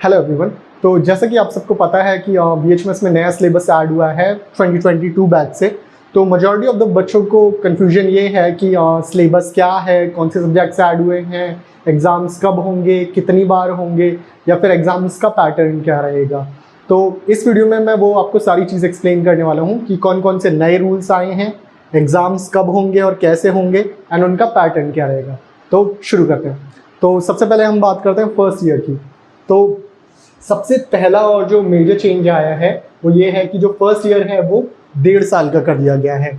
Hello everyone. तो जैसा कि आप सबको पता है कि BHMS में नया सिलेबस ऐड हुआ है 2022 बैच से। तो मेजॉरिटी ऑफ द बच्चों को कन्फ्यूजन ये है कि सिलेबस क्या है, कौन से सब्जेक्ट्स ऐड हुए हैं, एग्ज़ाम्स कब होंगे, कितनी बार होंगे, या फिर एग्ज़ाम्स का पैटर्न क्या रहेगा। तो इस वीडियो में मैं वो आपको सारी चीज़ एक्सप्लेन करने वाला हूँ कि कौन कौन से नए रूल्स आए हैं, एग्ज़ाम्स कब होंगे और कैसे होंगे, एंड उनका पैटर्न क्या रहेगा। तो शुरू करते हैं। तो सबसे पहले हम बात करते हैं फर्स्ट ईयर की। तो सबसे पहला और जो मेजर चेंज आया है वो ये है कि जो फर्स्ट ईयर है वो 1.5 साल का कर दिया गया है।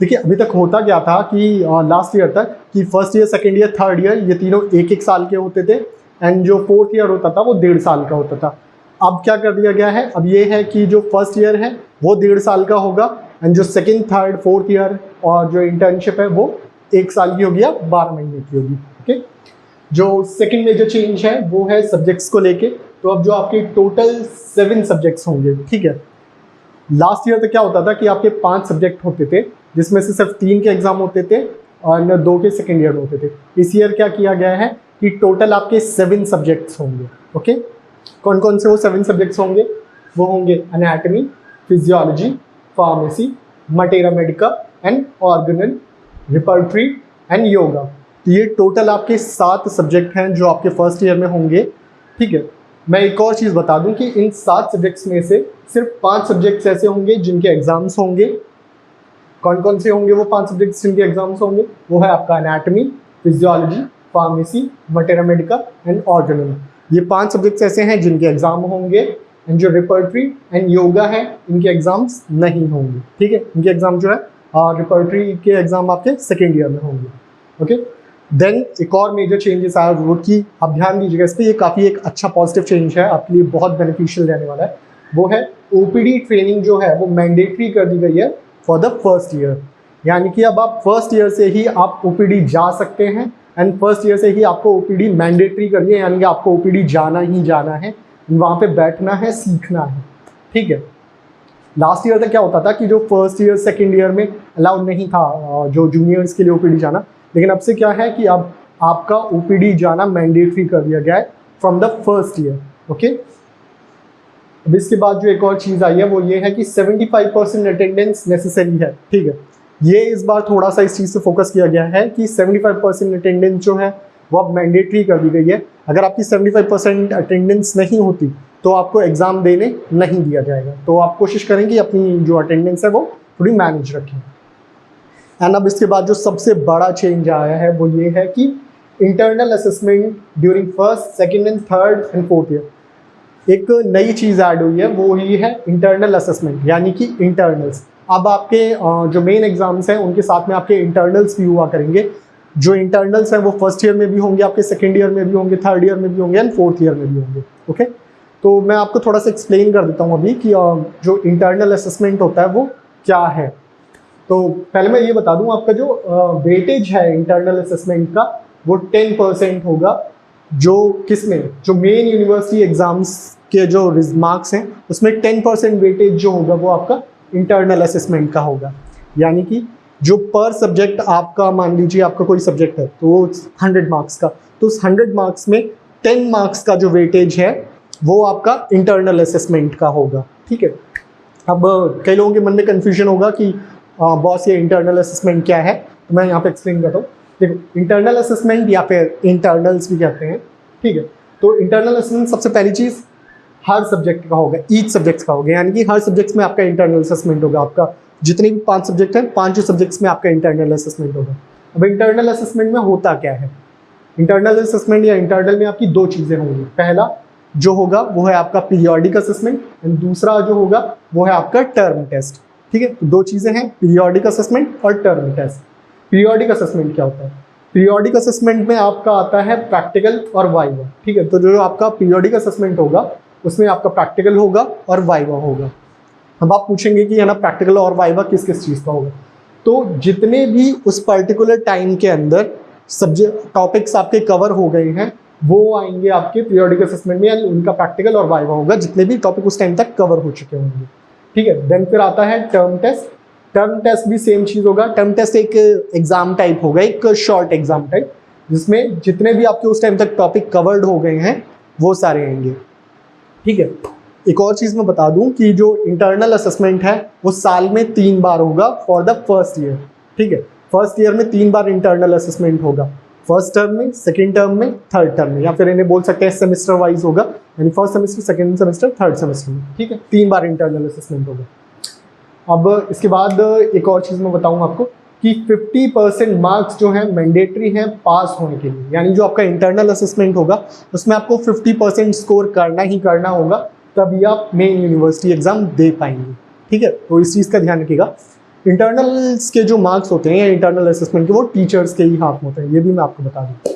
देखिए, अभी तक होता क्या था कि लास्ट ईयर तक कि first year, second year, third year ये तीनों 1-1 साल के होते थे, एंड जो फोर्थ ईयर होता था वो 1.5 साल का होता था। अब क्या कर दिया गया है, अब ये है कि जो फर्स्ट ईयर है वो 1.5 साल का होगा, एंड जो सेकेंड, थर्ड, फोर्थ ईयर और जो इंटर्नशिप है वो 1 साल की होगी या 12 महीने की होगी। ओके, जो सेकेंड मेजर चेंज है वो है सब्जेक्ट्स को लेके। तो अब जो आपके टोटल 7 सब्जेक्ट्स होंगे, ठीक है। लास्ट ईयर तक क्या होता था कि आपके 5 सब्जेक्ट होते थे, जिसमें से सिर्फ 3 के एग्जाम होते थे और 2 के सेकेंड ईयर में होते थे। इस ईयर क्या किया गया है कि टोटल आपके 7 सब्जेक्ट्स होंगे। ओके, कौन कौन से वो 7 सब्जेक्ट्स होंगे? वो होंगे anatomy, physiology, pharmacy, materia Medica and organelle, repertory and yoga. तो ये टोटल आपके 7 सब्जेक्ट हैं जो आपके फर्स्ट ईयर में होंगे, ठीक है। मैं एक और चीज़ बता दूं कि इन 7 सब्जेक्ट्स में से सिर्फ 5 सब्जेक्ट्स ऐसे होंगे जिनके एग्जाम्स होंगे। कौन कौन से होंगे वो 5 सब्जेक्ट्स जिनके एग्जाम्स होंगे? वो है आपका anatomy, physiology, pharmacy, materia Medica and organelle. ये 5 सब्जेक्ट्स ऐसे हैं जिनके एग्जाम होंगे, एंड जो रिपर्टरी एंड योगा है इनके एग्जाम्स नहीं होंगे, ठीक है। इनके एग्जाम जो है रिपर्टरी के एग्जाम आपके सेकेंड ईयर में होंगे। ओके, देन एक और मेजर चेंजेस आया वो कि आप ध्यान दीजिएगा इस पर, ये काफ़ी एक अच्छा पॉजिटिव चेंज है, आपके लिए बहुत बेनिफिशियल रहने वाला है। वो है OPD ट्रेनिंग जो है वो मैंडेटरी कर दी गई है फॉर द फर्स्ट ईयर। यानी कि अब आप फर्स्ट ईयर से ही आप OPD जा सकते हैं, एंड फर्स्ट ईयर से ही आपको OPD मैंडेटरी कर दिया, यानी कि आपको OPD जाना ही जाना है, वहाँ पे बैठना है, सीखना है, ठीक है। लास्ट ईयर तक क्या होता था कि जो फर्स्ट ईयर, सेकेंड ईयर में अलाउड नहीं था जो जूनियर्स के लिए OPD जाना, लेकिन अब से क्या है कि अब आपका OPD जाना मैंडेटरी कर दिया गया है from the first year. Okay, अब इसके बाद जो एक और चीज़ आई है वो ये है कि 75% अटेंडेंस नेसेसरी है, ठीक है। ये इस बार थोड़ा सा इस चीज़ से फोकस किया गया है कि 75% अटेंडेंस जो है वो अब मैंडेटरी कर दी गई है। अगर आपकी 75% अटेंडेंस नहीं होती तो आपको एग्ज़ाम देने नहीं दिया जाएगा। तो आप कोशिश करें कि अपनी जो अटेंडेंस है वो थोड़ी मैनेज रखें। एंड अब इसके बाद जो सबसे बड़ा चेंज आया है वो ये है कि internal assessment during first, second and third and fourth year एक नई चीज़ ऐड हुई है, वो ही है इंटरनल असेसमेंट, यानी कि इंटरनल्स। अब आपके जो मेन एग्जाम्स हैं उनके साथ में आपके इंटरनल्स भी हुआ करेंगे। जो इंटरनल्स हैं वो फर्स्ट ईयर में भी होंगे, आपके सेकेंड ईयर में भी होंगे, थर्ड ईयर में भी होंगे एंड फोर्थ ईयर में भी होंगे। ओके, तो मैं आपको थोड़ा सा एक्सप्लेन कर देता हूँ अभी कि जो इंटरनल असेसमेंट होता है वो क्या है। तो पहले मैं ये बता दूं, आपका जो वेटेज है इंटरनल असेसमेंट का वो 10% होगा। जो किसमें, जो मेन यूनिवर्सिटी एग्जाम्स के जो मार्क्स हैं उसमें 10% वेटेज जो होगा वो आपका इंटरनल असेसमेंट का होगा। यानी कि जो पर सब्जेक्ट आपका, मान लीजिए आपका कोई सब्जेक्ट है तो 100 मार्क्स का, तो उस 100 मार्क्स में 10 मार्क्स का जो वेटेज है वो आपका इंटरनल असेसमेंट का होगा, ठीक है। अब कई लोगों के मन में कन्फ्यूजन होगा कि बॉस ये इंटरनल असेसमेंट क्या है, तो मैं यहाँ पे एक्सप्लेन करता हूँ। देखो, इंटरनल असेसमेंट या फिर इंटरनल्स भी कहते हैं, ठीक है। तो इंटरनल असेसमेंट सबसे पहली चीज़ हर सब्जेक्ट का होगा, ईच सब्जेक्ट्स का होगा, यानी कि हर सब्जेक्ट्स में आपका इंटरनल असेसमेंट होगा। आपका जितने भी 5 सब्जेक्ट हैं, 5 सब्जेक्ट्स में आपका इंटरनल असेसमेंट होगा। अब इंटरनल असेसमेंट में होता क्या है? इंटरनल असेसमेंट या इंटरनल में आपकी 2 चीज़ें होंगी। पहला जो होगा वो है आपका पीरियोडिक असेसमेंट, एंड दूसरा जो होगा वो है आपका टर्म टेस्ट, ठीक है। तो 2 चीज़ें हैं, पीरियोडिक असेसमेंट और टर्म टेस्ट। पीरियोडिक असेसमेंट क्या होता है? पीरियोडिक असेसमेंट में आपका आता है प्रैक्टिकल और वाइवा, ठीक है। तो जो आपका पीरियोडिक असेसमेंट होगा उसमें आपका प्रैक्टिकल होगा और वाइवा होगा। अब आप पूछेंगे कि है ना, प्रैक्टिकल और वाइवा किस किस चीज़ का होगा? तो जितने भी उस पर्टिकुलर टाइम के अंदर सब्जेक्ट टॉपिक्स आपके कवर हो गए हैं वो आएंगे आपके पीरियोडिक असेसमेंट में, यानी उनका प्रैक्टिकल और वाइवा होगा, जितने भी टॉपिक उस टाइम तक कवर हो चुके होंगे, ठीक है। देन फिर आता है टर्म टेस्ट। टर्म टेस्ट भी सेम चीज़ होगा। टर्म टेस्ट एक एग्जाम टाइप होगा, एक शॉर्ट एग्जाम टाइप, जिसमें जितने भी आपके उस टाइम तक टॉपिक कवर्ड हो गए हैं वो सारे आएंगे। ठीक है। एक और चीज़ मैं बता दूं कि जो इंटरनल असेसमेंट है वो साल में 3 बार होगा फॉर द फर्स्ट ईयर। ठीक है, फर्स्ट ईयर में 3 बार इंटरनल असेसमेंट होगा, फर्स्ट टर्म में, सेकेंड टर्म में, थर्ड टर्म में, या फिर इन्हें बोल सकते हैं सेमेस्टर वाइज होगा, यानी first semester, second semester, third semester में। ठीक है, 3 बार इंटरनल असेसमेंट होगा। अब इसके बाद एक और चीज़ मैं बताऊँ आपको कि 50% मार्क्स जो हैं मैंडेटरी हैं पास होने के लिए, यानी जो आपका इंटरनल असेसमेंट होगा उसमें आपको 50% स्कोर करना ही करना होगा, तभी आप मेन यूनिवर्सिटी एग्जाम दे पाएंगे। ठीक है, तो इस चीज़ का ध्यान रखिएगा। इंटरनल्स के जो मार्क्स होते हैं या इंटरनल असेसमेंट के, वो टीचर्स के ही हाथ में होते हैं, ये भी मैं आपको बता दूँ।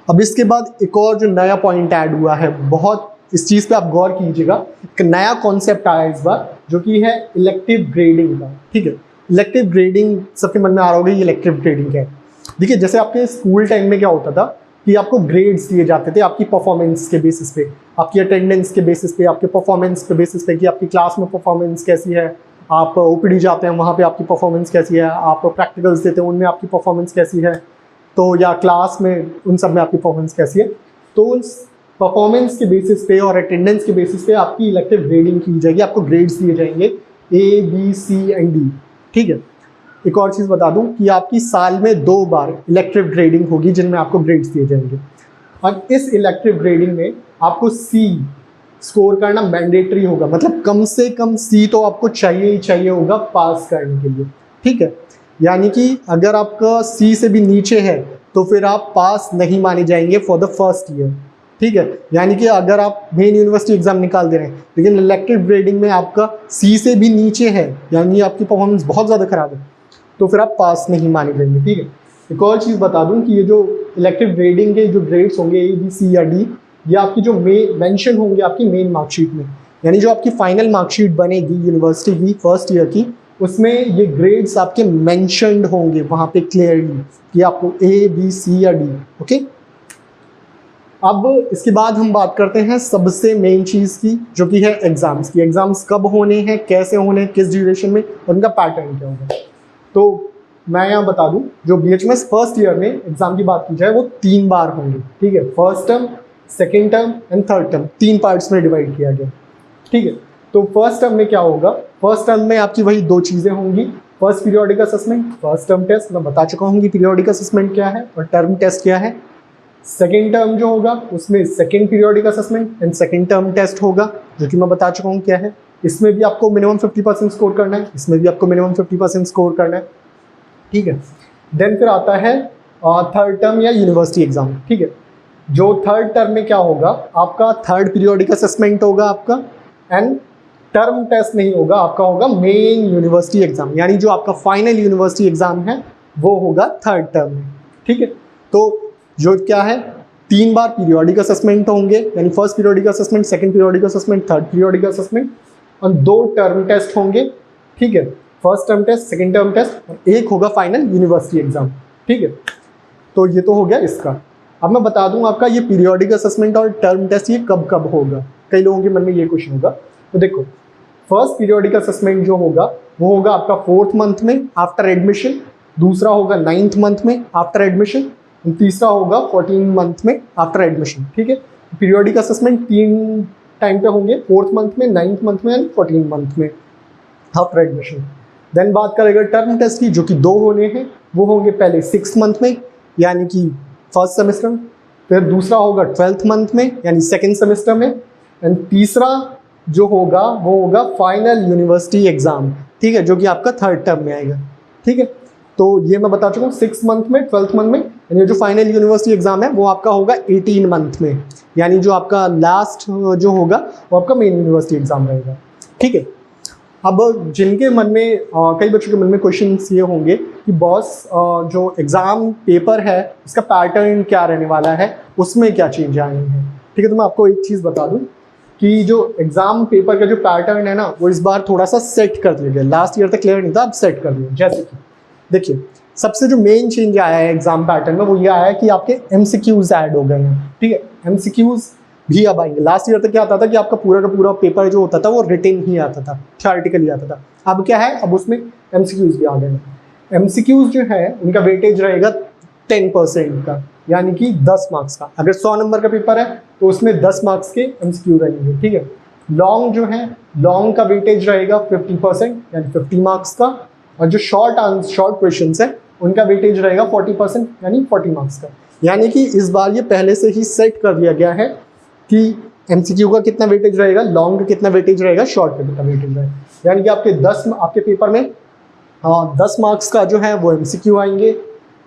अब इसके बाद एक और जो नया पॉइंट ऐड हुआ है, बहुत इस चीज़ पे आप गौर कीजिएगा, एक नया कॉन्सेप्ट आया इस बार, जो कि है इलेक्टिव ग्रेडिंग का। ठीक है, इलेक्टिव ग्रेडिंग सबके मन में आ रहा होगा, ये इलेक्टिव ग्रेडिंग क्या है। देखिए, जैसे आपके स्कूल टाइम में क्या होता था कि आपको ग्रेड्स दिए जाते थे आपकी परफॉर्मेंस के बेसिस पे, आपकी अटेंडेंस के बेसिस पे, आपके परफॉर्मेंस के बेसिस पे, कि आपकी क्लास में परफॉर्मेंस कैसी है, आप ओपीडी जाते हैं वहाँ पे आपकी परफॉर्मेंस कैसी है, आप प्रैक्टिकल्स देते हैं उनमें आपकी परफॉर्मेंस कैसी है, तो या क्लास में उन सब में आपकी परफॉर्मेंस कैसी है। तो उन परफॉर्मेंस के बेसिस पे और अटेंडेंस के बेसिस पे आपकी इलेक्टिव ग्रेडिंग की जाएगी, आपको ग्रेड्स दिए जाएंगे A, B, C and D। ठीक है, एक और चीज़ बता दूं कि आपकी साल में 2 बार इलेक्टिव ग्रेडिंग होगी जिनमें आपको ग्रेड्स दिए जाएंगे, और इस इलेक्टिव ग्रेडिंग में आपको C स्कोर करना मैंडेटरी होगा, मतलब कम से कम C तो आपको चाहिए ही चाहिए होगा पास करने के लिए। ठीक है, यानी कि अगर आपका C से भी नीचे है तो फिर आप पास नहीं माने जाएंगे फॉर द फर्स्ट ईयर। ठीक है, यानी कि अगर आप मेन यूनिवर्सिटी एग्जाम निकाल दे रहे हैं लेकिन इलेक्टिव ग्रेडिंग में आपका C से भी नीचे है, यानी आपकी परफॉर्मेंस बहुत ज़्यादा खराब है, तो फिर आप पास नहीं माने जाएंगे। ठीक है, एक और चीज़ बता दूं कि ये जो इलेक्टिव ग्रेडिंग के जो ग्रेड्स होंगे A, B, C या D, ये आपकी जो मेंशन होंगे आपकी मेन मार्कशीट में, यानी जो आपकी फाइनल मार्कशीट बनेगी यूनिवर्सिटी की फर्स्ट ईयर की, उसमें ये ग्रेड्स आपके मेंशन्ड होंगे वहाँ पे क्लियरली कि आपको A, B, C या D। ओके, अब इसके बाद हम बात करते हैं सबसे मेन चीज़ की, जो कि है एग्ज़ाम्स की। एग्ज़ाम्स कब होने हैं, कैसे होने हैं, किस ड्यूरेशन में, और उनका पैटर्न क्या होगा। तो मैं यहाँ बता दूँ, जो BHMS फर्स्ट ईयर में एग्ज़ाम की बात की जाए वो 3 बार होंगे। ठीक है, first term, second term and third term, 3 parts में डिवाइड किया गया। ठीक है, तो फर्स्ट टर्म में क्या होगा, फर्स्ट टर्म में आपकी वही 2 चीज़ें होंगी, first periodic assessment, first term test, मैं बता चुका हूँ कि पीरियोडिक असेसमेंट क्या है और टर्म टेस्ट क्या है। सेकेंड टर्म जो होगा उसमें second periodic assessment and second term test होगा, जो कि मैं बता चुका हूँ क्या है। इसमें भी आपको मिनिमम 50% स्कोर करना है, इसमें भी आपको मिनिमम 50% स्कोर करना है। ठीक है, देन फिर आता है थर्ड टर्म या यूनिवर्सिटी एग्जाम। ठीक है, जो थर्ड टर्म में क्या होगा, आपका थर्ड पीरियोडिक असेसमेंट होगा आपका, एंड टर्म टेस्ट नहीं होगा, आपका होगा मेन यूनिवर्सिटी एग्जाम, यानी जो आपका फाइनल यूनिवर्सिटी एग्जाम है वो होगा थर्ड टर्म में। ठीक है, तो जो क्या है, 3 बार पीरियोडिक असेसमेंट होंगे, यानी first periodic assessment, second periodic assessment, third periodic assessment, और 2 टर्म टेस्ट होंगे। ठीक है, first term test, second term test, और एक होगा फाइनल यूनिवर्सिटी एग्जाम। ठीक है, तो ये तो हो गया इसका। अब मैं बता दूं आपका ये पीरियोडिक असेसमेंट और टर्म टेस्ट ये कब कब होगा, कई लोगों के मन में ये क्वेश्चन होगा। तो देखो, फर्स्ट पीरियोडिक असेसमेंट जो होगा वो होगा आपका 4th मंथ में आफ्टर एडमिशन, दूसरा होगा 9th मंथ में आफ्टर एडमिशन, तीसरा होगा 14 मंथ में आफ्टर एडमिशन। ठीक है, पीरियोडिक असेसमेंट 3 टाइम पे होंगे, 4th मंथ में, 9th मंथ में एंड 14 मंथ में आफ्टर एडमिशन। देन बात करेंगे टर्म टेस्ट की, जो कि 2 होने हैं, वो होंगे पहले 6th मंथ में यानी कि फर्स्ट सेमेस्टर, फिर दूसरा होगा 12th मंथ में यानी सेकेंड सेमेस्टर में, एंड तीसरा जो होगा वो होगा फाइनल यूनिवर्सिटी एग्जाम। ठीक है, जो कि आपका थर्ड टर्म में आएगा। ठीक है, तो ये मैं बता चुका हूँ 6th मंथ में, 12th मंथ में, यानी जो फाइनल यूनिवर्सिटी एग्जाम है वो आपका होगा 18 मंथ में, यानी जो आपका लास्ट जो होगा वो आपका मेन यूनिवर्सिटी एग्जाम रहेगा। ठीक है, अब जिनके मन में कई बच्चों के मन में क्वेश्चंस ये होंगे कि बॉस जो एग्ज़ाम पेपर है उसका पैटर्न क्या रहने वाला है, उसमें क्या चेंज आए हैं। ठीक है, तो मैं आपको एक चीज़ बता दूं कि जो एग्ज़ाम पेपर का जो पैटर्न है ना वो इस बार थोड़ा सा सेट कर दिया गया, लास्ट ईयर तक क्लियर नहीं था, अब सेट कर दिया। जैसे कि देखिए, सबसे जो मेन चेंज आया है एग्जाम पैटर्न में वो ये आया है कि आपके MCQs ऐड हो गए हैं। ठीक है, MCQs भी अब आएंगे। लास्ट ईयर तक क्या आता था कि आपका पूरा का पूरा पेपर जो होता था वो रिटन ही आता था, थ्योरेटिकली आता था। अब क्या है, अब उसमें MCQs भी आ गए हैं। MCQs जो है उनका वेटेज रहेगा 10% का। यानी कि 10 मार्क्स का। अगर 100 नंबर का पेपर है तो उसमें 10 मार्क्स के MCQ रहेंगे, ठीक है। लॉन्ग जो है, लॉन्ग का वेटेज रहेगा 50% यानी 50 मार्क्स का, और जो शॉर्ट क्वेश्चन है उनका वेटेज रहेगा 40% यानी 40 मार्क्स का। यानी कि इस बार ये पहले से ही सेट कर दिया गया है कि MCQ का कितना वेटेज रहेगा, लॉन्ग का कितना वेटेज रहेगा, शॉर्ट का कितना वेटेज रहेगा। यानी कि आपके पेपर में 10 मार्क्स का जो है वो MCQ आएंगे,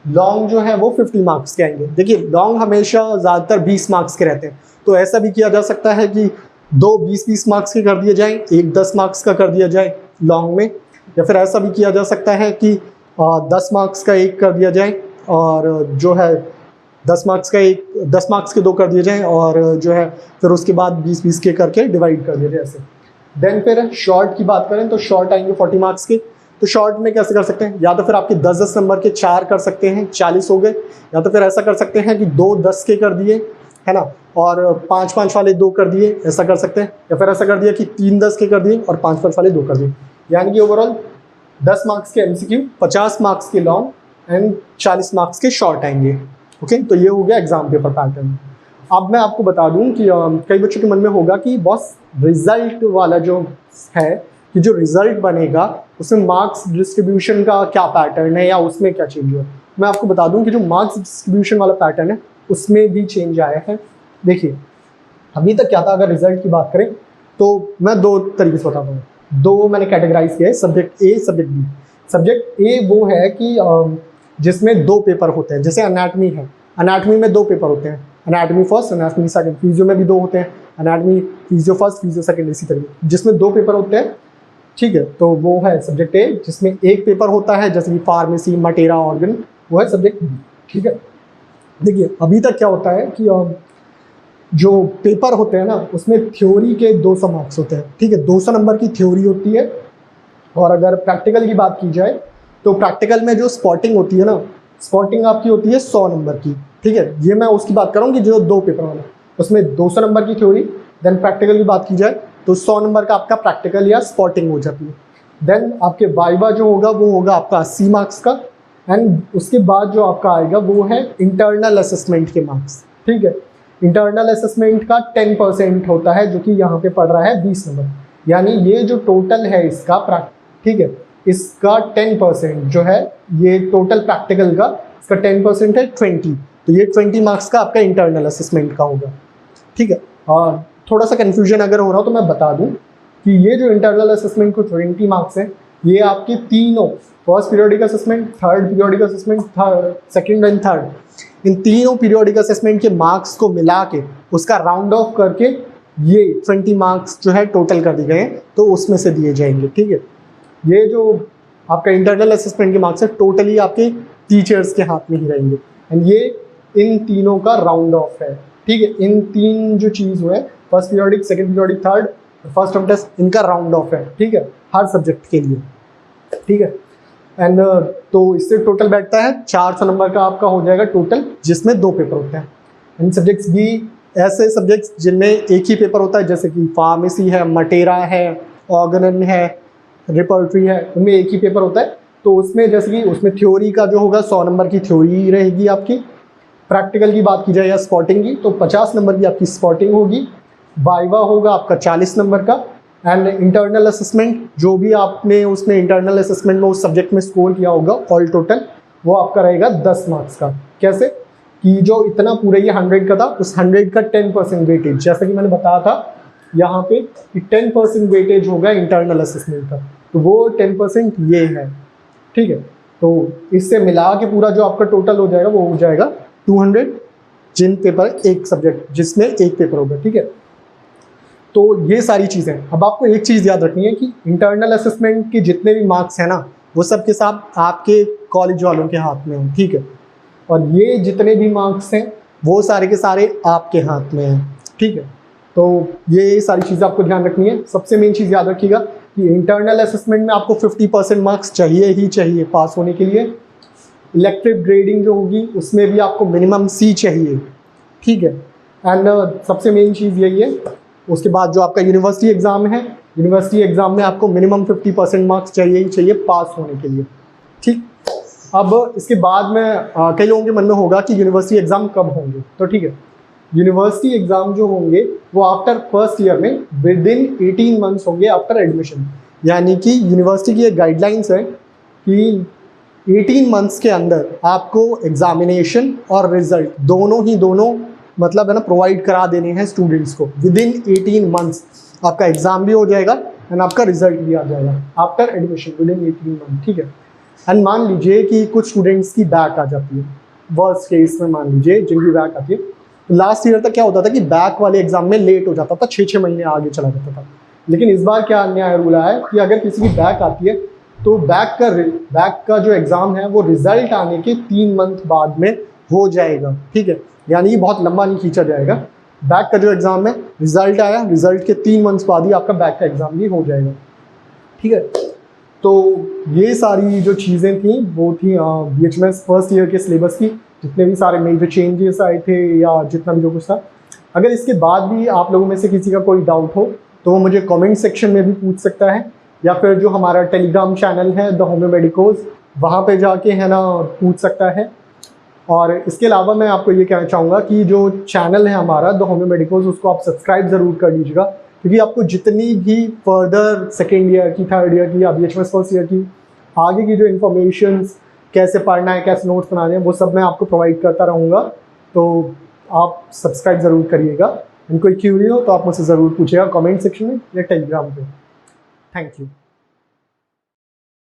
लॉन्ग जो है वो 50 मार्क्स के आएंगे। देखिए लॉन्ग हमेशा ज़्यादातर 20 मार्क्स के रहते हैं, तो ऐसा भी किया जा सकता है कि 2 20-20 मार्क्स के कर दिए जाएं, एक 10 मार्क्स का कर दिया जाए लॉन्ग में, या फिर ऐसा भी किया जा सकता है कि 10 मार्क्स का एक कर दिया जाए और जो है 10 मार्क्स के 2 कर दिए जाएं, और जो है फिर उसके बाद 20-20 के करके डिवाइड कर दिया जाए ऐसे। देन फिर शॉर्ट की बात करें तो शॉर्ट आएंगे 40 मार्क्स के। तो शॉर्ट में कैसे कर सकते हैं, या तो फिर आपके 10-10 नंबर के 4 कर सकते हैं, 40 हो गए, या तो फिर ऐसा कर सकते हैं कि 2 10 के कर दिए, है ना, और 5-5 वाले 2 कर दिए, ऐसा कर सकते हैं। या फिर ऐसा कर दिया कि 3 10 के कर दिए और 5-5 वाले 2 कर दिए। यानी कि ओवरऑल 10 मार्क्स के MCQ, 50 मार्क्स के लॉन्ग एंड 40 मार्क्स के शॉर्ट आएंगे। ओके, तो ये हो गया एग्जाम पेपर पैटर्न। अब मैं आपको बता दूं कि कई बच्चों के मन में होगा कि बॉस रिजल्ट वाला जो है, कि जो रिजल्ट बनेगा उसमें मार्क्स डिस्ट्रीब्यूशन का क्या पैटर्न है या उसमें क्या चेंज हुआ। मैं आपको बता दूं कि जो मार्क्स डिस्ट्रीब्यूशन वाला पैटर्न है उसमें भी चेंज आया है। देखिए अभी तक क्या था, अगर रिजल्ट की बात करें तो मैं 2 तरीके से बताता हूँ। 2 मैंने कैटेगराइज किया है, सब्जेक्ट ए, सब्जेक्ट बी। सब्जेक्ट ए वो है कि जिसमें 2 पेपर होते हैं, जैसे एनाटमी है, एनाटमी में 2 पेपर होते हैं, anatomy first, anatomy second. Physio में भी 2 होते हैं, anatomy physio first, physio second, इसी तरीके जिसमें 2 पेपर होते हैं, ठीक है। तो वो है सब्जेक्ट ए, जिसमें एक पेपर होता है, जैसे कि फार्मेसी, मटेरा, ऑर्गन, वो है सब्जेक्ट बी, ठीक है। देखिए अभी तक क्या होता है कि जो पेपर होते हैं ना उसमें थ्योरी के 200 मार्क्स होते हैं, ठीक है, 200 नंबर की थ्योरी होती है। और अगर प्रैक्टिकल की बात की जाए तो प्रैक्टिकल में जो स्पॉटिंग होती है ना, स्पॉटिंग आपकी होती है 100 नंबर की, ठीक है। ये मैं उसकी बात कर रहा हूँ कि जो 2 पेपर वाला, उसमें 200 नंबर की थ्योरी, देन प्रैक्टिकल की बात की जाए तो 100 नंबर का आपका प्रैक्टिकल या स्पॉटिंग हो जाती है। देन आपके वाइवा जो होगा वो होगा आपका 80 मार्क्स का, एंड उसके बाद जो आपका आएगा वो है इंटरनल असेसमेंट के मार्क्स, ठीक है। इंटरनल असेसमेंट का 10% होता है, जो कि यहाँ पे पड़ रहा है 20 नंबर। यानी ये जो टोटल है इसका, ठीक है, इसका 10% जो है, ये टोटल प्रैक्टिकल का इसका 10% है 20। तो ये 20 मार्क्स का आपका इंटरनल असेसमेंट का होगा, ठीक है। और थोड़ा सा कन्फ्यूजन अगर हो रहा हो तो मैं बता दूं कि ये जो इंटरनल असेसमेंट को 20 मार्क्स है, ये आपके तीनों, first periodic assessment, third periodic assessment, second and third, इन तीनों पीरियोडिक असेसमेंट के मार्क्स को मिला के उसका राउंड ऑफ करके ये 20 मार्क्स जो है टोटल कर दिए गए हैं, तो उसमें से दिए जाएंगे, ठीक है। ये जो आपका इंटरनल असेसमेंट के मार्क्स है टोटली आपके टीचर्स के हाथ में ही रहेंगे, एंड ये इन तीनों का राउंड ऑफ है, ठीक है। इन 3 जो चीज़ हुए, first periodic, second periodic, third, first term test, इनका राउंड ऑफ है, ठीक है, हर सब्जेक्ट के लिए, ठीक है। एंड तो इससे टोटल बैठता है 400 नंबर का आपका हो जाएगा टोटल, जिसमें 2 पेपर होते हैं। एंड सब्जेक्ट्स भी ऐसे सब्जेक्ट्स जिनमें एक ही पेपर होता है, जैसे कि फार्मेसी है, मटेरा है, ऑर्गन है, रिपर्टरी है, उनमें एक ही पेपर होता है। तो उसमें जैसे कि उसमें थ्योरी का जो होगा 100 नंबर की थ्योरी रहेगी आपकी। प्रैक्टिकल की बात की जाए या स्पॉटिंग की, तो 50 नंबर की आपकी स्पॉटिंग होगी। वाइवा होगा आपका 40 नंबर का। एंड इंटरनल असेसमेंट, जो भी आपने उसमें इंटरनल असेसमेंट में उस सब्जेक्ट में स्कोर किया होगा ऑल टोटल, वो आपका रहेगा 10 मार्क्स का। कैसे कि जो इतना पूरा ये 100 का था, उस 100 का 10% वेटेज, जैसा कि मैंने बताया था यहाँ पे कि 10% वेटेज होगा इंटरनल असेसमेंट का, तो वो 10% ये है, ठीक है। तो इससे मिला के पूरा जो आपका टोटल हो जाएगा वो हो जाएगा 200, जिन पेपर एक सब्जेक्ट जिसमें एक पेपर होगा, ठीक है। तो ये सारी चीज़ें। अब आपको एक चीज़ याद रखनी है कि इंटरनल असेसमेंट के जितने भी मार्क्स हैं ना, वो सब के सब आपके कॉलेज वालों के हाथ में हैं, ठीक है। और ये जितने भी मार्क्स हैं वो सारे के सारे आपके हाथ में हैं, ठीक है। तो ये सारी चीज़ें आपको ध्यान रखनी है। सबसे मेन चीज़ याद रखिएगा कि इंटरनल असेसमेंट में आपको 50% मार्क्स चाहिए ही चाहिए पास होने के लिए। इलेक्टिव ग्रेडिंग जो होगी उसमें भी आपको मिनिमम C चाहिए, ठीक है। एंड सबसे मेन चीज़ यही है। उसके बाद जो आपका यूनिवर्सिटी एग्ज़ाम है, यूनिवर्सिटी एग्ज़ाम में आपको मिनिमम 50% मार्क्स चाहिए ही चाहिए पास होने के लिए, ठीक। अब इसके बाद में कई लोगों के मन में होगा कि यूनिवर्सिटी एग्ज़ाम कब होंगे, तो ठीक है, यूनिवर्सिटी एग्ज़ाम जो होंगे वो आफ्टर फर्स्ट ईयर में विद इन 18 मंथ्स होंगे आफ्टर एडमिशन। यानी कि यूनिवर्सिटी की एक गाइडलाइंस है कि 18 मंथ्स के अंदर आपको एग्जामिनेशन और रिजल्ट दोनों मतलब है ना प्रोवाइड करा देने हैं स्टूडेंट्स को। विद इन 18 मंथ्स आपका एग्ज़ाम भी हो जाएगा एंड आपका रिजल्ट भी आ जाएगा after admission with in 18 month, ठीक है। एंड मान लीजिए कि कुछ स्टूडेंट्स की बैक आ जाती है, वर्स्ट केस में मान लीजिए जिनकी बैक आती है, तो लास्ट ईयर तक क्या होता था कि बैक वाले एग्जाम में लेट हो जाता था, 6-6 महीने आगे चला जाता था। लेकिन इस बार क्या अन्याय रूल है कि अगर किसी की बैक आती है तो बैक का जो एग्ज़ाम है वो रिजल्ट आने के 3 मंथ बाद में हो जाएगा, ठीक है। यानी कि बहुत लंबा नहीं खींचा जाएगा। बैक का जो एग्ज़ाम है रिजल्ट आया, रिजल्ट के 3 मंथ्स बाद ही आपका बैक का एग्ज़ाम भी हो जाएगा, ठीक है। तो ये सारी जो चीज़ें थी वो थी BHMS फर्स्ट ईयर के सिलेबस की, जितने भी सारे मेजर चेंजेस आए थे या जितना भी जो कुछ था। अगर इसके बाद भी आप लोगों में से किसी का कोई डाउट हो तो वो मुझे कमेंट सेक्शन में भी पूछ सकता है, या फिर जो हमारा टेलीग्राम चैनल है द होम्यो मेडिकोज, वहाँ पे जाके है ना पूछ सकता है। और इसके अलावा मैं आपको ये कहना चाहूँगा कि जो चैनल है हमारा द होम्यो मेडिकोज, उसको आप सब्सक्राइब ज़रूर कर लीजिएगा, क्योंकि आपको जितनी भी फर्दर सेकेंड ईयर की, थर्ड ईयर की या BHMS फर्स्ट ईयर की आगे की जो इन्फॉर्मेशंस, कैसे पढ़ना है, कैसे नोट्स बनाने हैं, वो सब मैं आपको प्रोवाइड करता रहूँगा। तो आप सब्सक्राइब ज़रूर करिएगा। कोई क्यूरी हो तो आप मुझसे ज़रूर पूछिएगा कमेंट सेक्शन में या टेलीग्राम पे। Thank you.